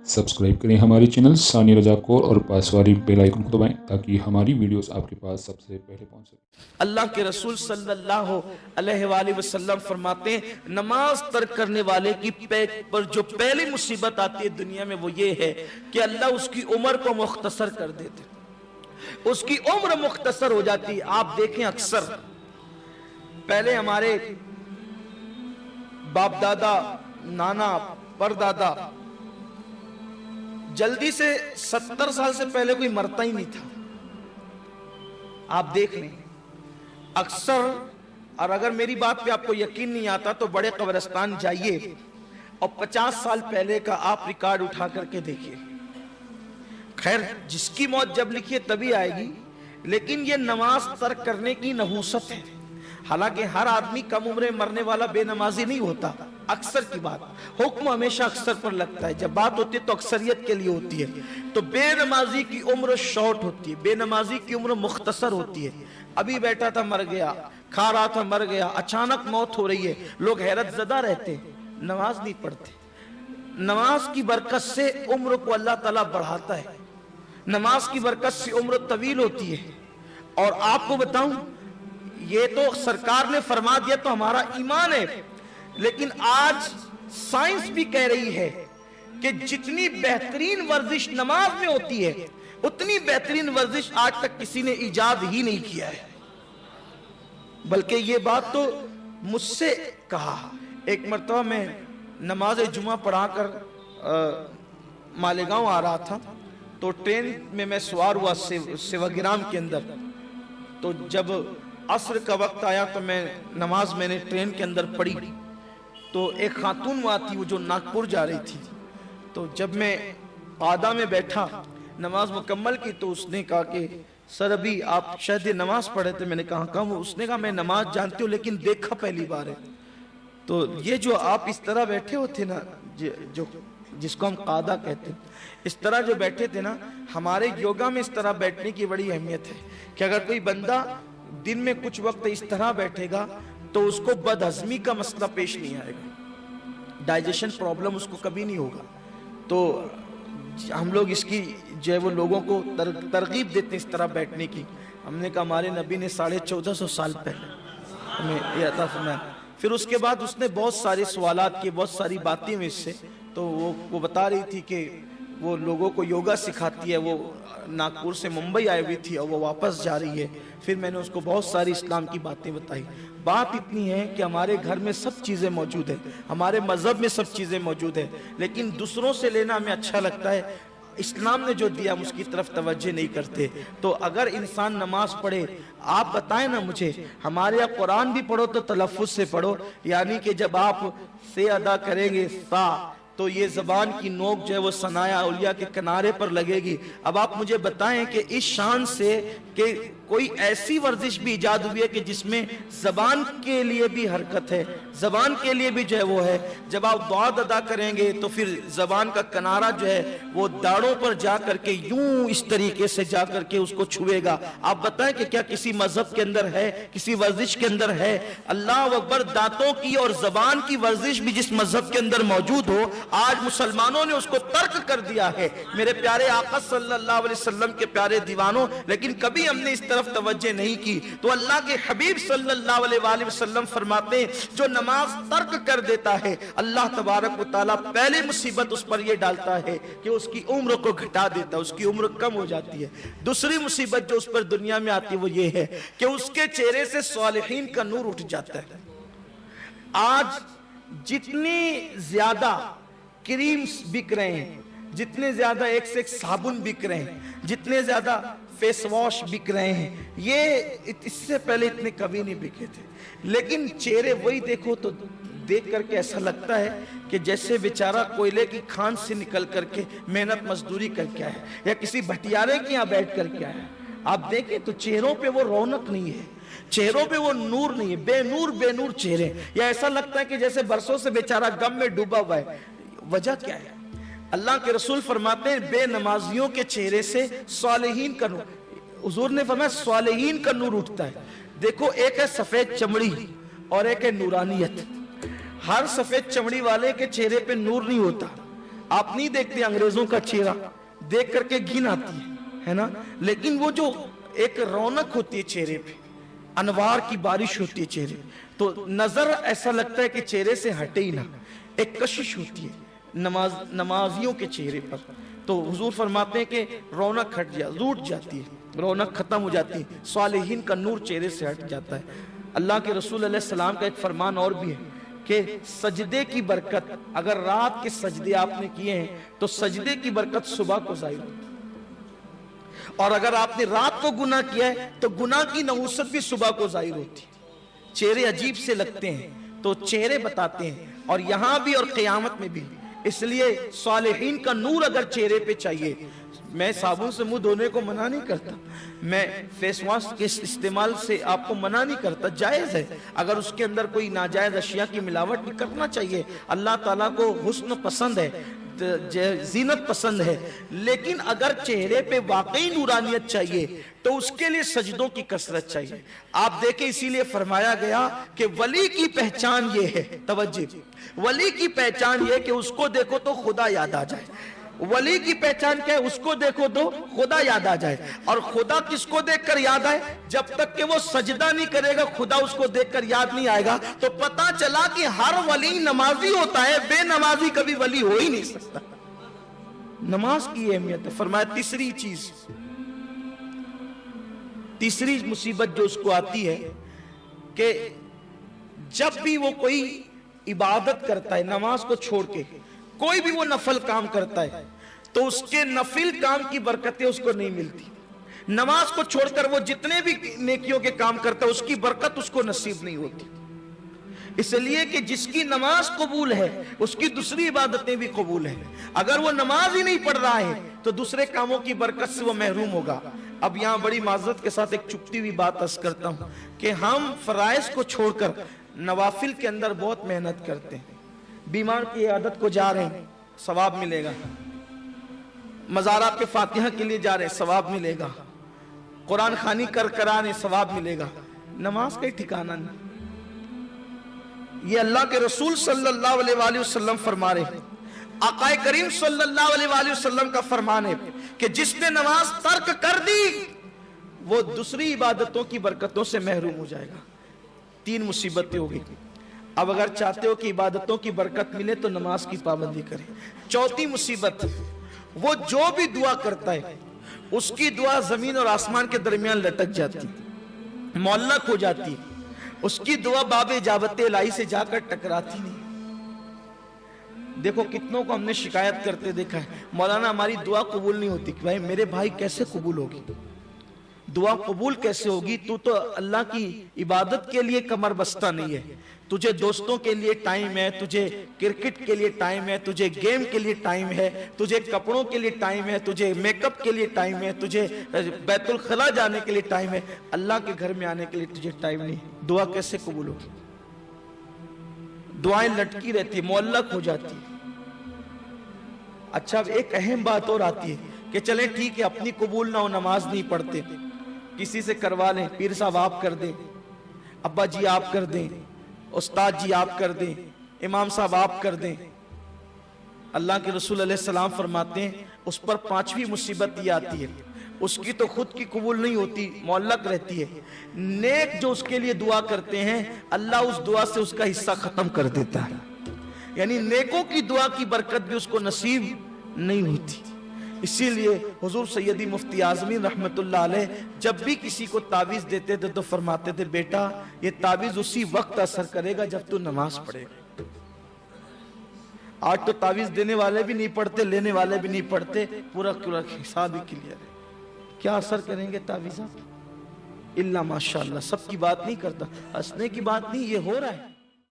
Subscribe करें हमारे channel Sania रज़ा कौर और पास वाली बेल आइकन को दबाएं ताकि हमारी वीडियोस आपके पास सबसे पहले पहुंच सके। अल्लाह के रसूल सल्लल्लाहु अलैहि वसल्लम फरमाते हैं, नमाज तर्क करने वाले की पर जो पहली मुसीबत आती है दुनिया में वो ये है कि अल्लाह उसकी उम्र को मुख्तसर कर देते, उसकी उम्र मुख्तसर हो जाती है। आप देखें अक्सर पहले हमारे बाप दादा, नाना, परदादा जल्दी से 70 साल से पहले कोई मरता ही नहीं था। आप देख लें अक्सर, और अगर मेरी बात पे आपको यकीन नहीं आता तो बड़े कब्रिस्तान जाइए और 50 साल पहले का आप रिकॉर्ड उठा करके देखिए। खैर, जिसकी मौत जब लिखी है तभी आएगी, लेकिन ये नमाज तर्क करने की नहूसत है। हालांकि हर आदमी कम उम्र में मरने वाला बेनमाजी नहीं होता, अक्सर की बात, हुक्म हमेशा अक्सर पर लगता है। जब बात होती है तो अक्सरियत के लिए होती है। तो बेनमाजी की उम्र शॉर्ट होती है, बेनमाजी की उम्र मुख्तसर होती है। अभी बैठा था मर गया, खा रहा था मर गया, अचानक मौत हो रही है, लोग हैरत ज़दा रहते, नमाज नहीं पढ़ते। नमाज की बरकत से उम्र को अल्लाह ताला बढ़ाता है, नमाज की बरकत से उम्र तवील होती है। और आपको बताऊं, ये तो सरकार ने फरमा दिया तो हमारा ईमान है, लेकिन आज साइंस भी कह रही है कि जितनी बेहतरीन वर्जिश नमाज में होती है उतनी बेहतरीन वर्जिश आज तक किसी ने इजाद ही नहीं किया है। बल्कि ये बात तो मुझसे कहा, एक मरतबा मैं नमाज जुमा पढ़ाकर मालेगांव आ रहा था, तो ट्रेन में मैं सवार हुआ सेवाग्राम के अंदर। तो जब असर का वक्त आया तो मैंने ट्रेन के अंदर पढ़ी, तो एक खातून वहाँ थी वो जो नागपुर जा रही थी। तो जब मैं आदा में बैठा नमाज मुकम्मल की तो उसने कहा कि सर अभी आप शायद नमाज पढ़े थे। मैंने कहा कहाँ? उसने कहा मैं नमाज जानती हूँ लेकिन देखा पहली बार है। तो ये जो आप इस तरह बैठे होते ना, जो जिसको हम कादा कहते हैं, इस तरह जो बैठे थे ना, हमारे योगा में इस तरह बैठने की बड़ी अहमियत है कि अगर कोई बंदा दिन में कुछ वक्त इस तरह बैठेगा तो उसको बदहजमी का मसला पेश नहीं आएगा, डाइजेशन प्रॉब्लम उसको कभी नहीं होगा। तो हम लोग इसकी जो है वो लोगों को तरगीब देते हैं इस तरह बैठने की। हमने कहा हमारे नबी ने 1450 साल पहले हमें ये अता फरमाया। फिर उसके बाद उसने बहुत सारे सवालात किए, बहुत सारी बातें हुई इससे। तो वो बता रही थी कि वो लोगों को योगा सिखाती है, वो नागपुर से मुंबई आई हुई थी और वो वापस जा रही है। फिर मैंने उसको बहुत सारी इस्लाम की बातें बताई। बात इतनी है कि हमारे घर में सब चीज़ें मौजूद है, हमारे मज़हब में सब चीज़ें मौजूद है, लेकिन दूसरों से लेना हमें अच्छा लगता है। इस्लाम ने जो दिया हम उसकी तरफ तवज्जो नहीं करते। तो अगर इंसान नमाज पढ़े, आप बताएं ना मुझे, हमारे यहाँ कुरान भी पढ़ो तो तलफ़्फ़ुज़ से पढ़ो, यानी कि जब आप से अदा करेंगे सा तो ये ज़बान की नोक जो है वो सनाया औलिया के किनारे पर लगेगी। अब आप मुझे बताएं कि इस शान से कि कोई ऐसी वर्जिश भी इजाद हुई है कि जिसमें ज़बान के लिए भी हरकत है, ज़बान के लिए भी जो है वो है। जब आप दुआ अदा करेंगे तो फिर ज़बान का किनारा जो है वो दाढ़ों पर जा करके यूं इस तरीके से जा करके उसको छुएगा। आप बताएं कि क्या किसी मजहब के अंदर है, किसी वर्जिश के अंदर है? अल्लाह अकबर, दांतों की और ज़बान की वर्जिश भी जिस मजहब के अंदर मौजूद हो, आज मुसलमानों ने उसको तर्क कर दिया है। मेरे प्यारे आका सल्लल्लाहु अलैहि वसल्लम के प्यारे दीवानों, लेकिन कभी हमने इस तरफ तवज्जो नहीं की। तो अल्लाह के हबीब सल्लल्लाहु अलैहि वसल्लम फरमाते हैं, जो नमाज तर्क कर देता है अल्लाह तबारक व तआला पहली मुसीबत उस पर यह डालता है कि उसकी उम्र को घटा देता है, उसकी उम्र कम हो जाती है। दूसरी मुसीबत जो उस पर दुनिया में आती है वो ये है कि उसके चेहरे से सालिहीन का नूर उठ जाता है। आज जितनी ज्यादा क्रीम्स बिक रहे हैं, जितने ज्यादा एक से एक साबुन बिक रहे हैं, जितने ज्यादा फेस वॉश बिक रहे हैं, ये इससे पहले इतने कभी नहीं बिके थे। लेकिन चेहरे वही देखो तो देख करके ऐसा लगता है कि जैसे बेचारा कोयले की खान से निकल करके मेहनत मजदूरी करके आया या किसी भटियारे के यहाँ बैठ करके आया। आप देखें तो चेहरों पे वो रौनक नहीं है, चेहरों पे वो नूर नहीं है, बेनूर बेनूर चेहरे, या ऐसा लगता है कि जैसे बरसों से बेचारा गम में डूबा हुआ है। वजह क्या है? अल्लाह के रसूल फरमाते हैं बेनमाजियों के चेहरे से सालेहीन का नूर, हुजूर ने फरमाया सालेहीन का नूर उठता है। देखो, एक है सफेद चमड़ी और एक है नूरानियत। हर सफेद चमड़ी वाले के चेहरे पे नूर नहीं होता, आप नहीं देखते अंग्रेजों का चेहरा देख करके घिन आती है ना, लेकिन वो जो एक रौनक होती है चेहरे पे, अनवार की बारिश होती है चेहरे, तो नजर ऐसा लगता है कि चेहरे से हटे ही ना, एक कशिश होती है नमाजियों के चेहरे पर। तो हुजूर फरमाते हैं कि रौनक हट रूठ जाती है, रौनक खत्म हो जाती है, सालिहीन का नूर चेहरे से हट जाता है। अल्लाह के रसूल अलैहि सलाम का एक फरमान और भी है कि सजदे की बरकत, अगर रात के सजदे आपने किए हैं तो सजदे की बरकत सुबह को जाहिर होती है, और अगर आपने रात को गुनाह किया है तो गुनाह की नहुसत भी सुबह को जाहिर होती है। चेहरे अजीब से लगते हैं तो चेहरे बताते हैं, और यहां भी और क़यामत में भी। इसलिए सालिहीन का नूर अगर चेहरे पे चाहिए, मैं साबुन से मुंह धोने को मना नहीं करता, मैं फेस वॉश के इस्तेमाल से आपको मना नहीं करता, जायज है। अगर उसके अंदर कोई नाजायज अशिया की मिलावट नहीं करना चाहिए। अल्लाह ताला को हुस्न पसंद है, जीनत पसंद है, लेकिन अगर चेहरे पे वाकई नूरानियत चाहिए तो उसके लिए सजदों की कसरत चाहिए। आप देखें, इसीलिए फरमाया गया कि वली की पहचान ये है, तवज्जो, वली की पहचान ये कि उसको देखो तो खुदा याद आ जाए। वली की पहचान क्या है? उसको देखो तो खुदा याद आ जाए। और खुदा किसको देखकर याद आए? जब तक कि वो सजदा नहीं करेगा खुदा उसको देखकर याद नहीं आएगा। तो पता चला कि हर वली नमाजी होता है, बेनमाजी कभी वली हो ही नहीं सकता। नमाज की अहमियत है। फरमाया तीसरी चीज, तीसरी मुसीबत जो उसको आती है कि जब भी वो कोई इबादत करता है, नमाज को छोड़ के कोई भी वो नफल काम करता है, तो उसके नफिल काम की बरकतें उसको नहीं मिलती। नमाज को छोड़कर वो जितने भी नेकियों के काम करता है उसकी बरकत उसको नसीब नहीं होती। इसलिए कि जिसकी नमाज कबूल है उसकी दूसरी इबादतें भी कबूल है। अगर वो नमाज ही नहीं पढ़ रहा है तो दूसरे कामों की बरकत से वो महरूम होगा। अब यहां बड़ी माजरत के साथ एक चुपती हुई बात अर्ज करता हूं कि हम फराइज को छोड़कर नवाफिल के अंदर बहुत मेहनत करते हैं। बीमार की इयादत को जा रहे हैं, सवाब मिलेगा। मज़ारा पे फातिहा के लिए जा रहे हैं, सवाब मिलेगा। कुरान खानी कर कराने, सवाब मिलेगा। नमाज का ठिकाना नहीं। ये अल्लाह के रसूल सल्लल्लाहु अलैहि वसल्लम फरमा रहे हैं, आक़ाए करीम सल्लल्लाहु अलैहि वसल्लम का फरमान है कि जिसने नमाज तर्क कर दी वो दूसरी इबादतों की बरकतों से महरूम हो जाएगा। तीन मुसीबतें होगी। अब अगर चाहते हो कि इबादतों की बरकत मिले तो नमाज की पाबंदी करें। चौथी मुसीबत, वो जो भी दुआ करता है उसकी दुआ जमीन और आसमान के दरमियान लटक जाती, मुअल्लक हो जाती। उसकी दुआ बाब इजाबत इलाही से जाकर टकराती नहीं। देखो कितनों को हमने शिकायत करते देखा है, मौलाना हमारी दुआ कबूल नहीं होती। भाई मेरे भाई कैसे कबूल होगी? दुआ कबूल कैसे होगी? तू तो अल्लाह की इबादत के लिए कमर बस्ता नहीं है। तुझे दोस्तों के लिए टाइम है, तुझे क्रिकेट के लिए टाइम है, तुझे गेम के लिए टाइम है, तुझे कपड़ों के लिए टाइम है, तुझे मेकअप के लिए टाइम है, तुझे बैतुल खला जाने के लिए टाइम है, अल्लाह के घर में आने के लिए तुझे टाइम नहीं। दुआ कैसे कबूल होगी? दुआएं लटकी रहती, मुअल्लक हो जाती। अच्छा, एक अहम बात और आती है कि चले ठीक है अपनी कबूल ना हो, नमाज नहीं पढ़ते, किसी से करवा लें, पीर साहब आप कर दें, अब्बा जी आप कर दें, उस्ताद जी आप कर दें, इमाम साहब आप कर दें। अल्लाह के रसूल अलैहि सलाम फरमाते हैं उस पर पांचवी मुसीबत ये आती है, उसकी तो खुद की कबूल नहीं होती, मुअल्लक रहती है। नेक जो उसके लिए दुआ करते हैं अल्लाह उस दुआ से उसका हिस्सा खत्म कर देता है। यानी नेकों की दुआ की बरकत भी उसको नसीब नहीं होती। इसीलिए हुजूर सैयदी मुफ्ती आज़मीन रहमतुल्लाह अलैह जब भी किसी को तावीज़ देते थे तो फरमाते थे, बेटा ये तावीज़ उसी वक्त असर करेगा जब तू नमाज पढ़ेगा। आज तो तावीज़ देने वाले भी नहीं पढ़ते, लेने वाले भी नहीं पढ़ते, पूरा पूरा हिसाब ही क्लियर है। क्या असर करेंगे तावीज़? इल्ला माशाअल्लाह। सबकी बात नहीं करता, हंसने की बात नहीं, ये हो रहा है।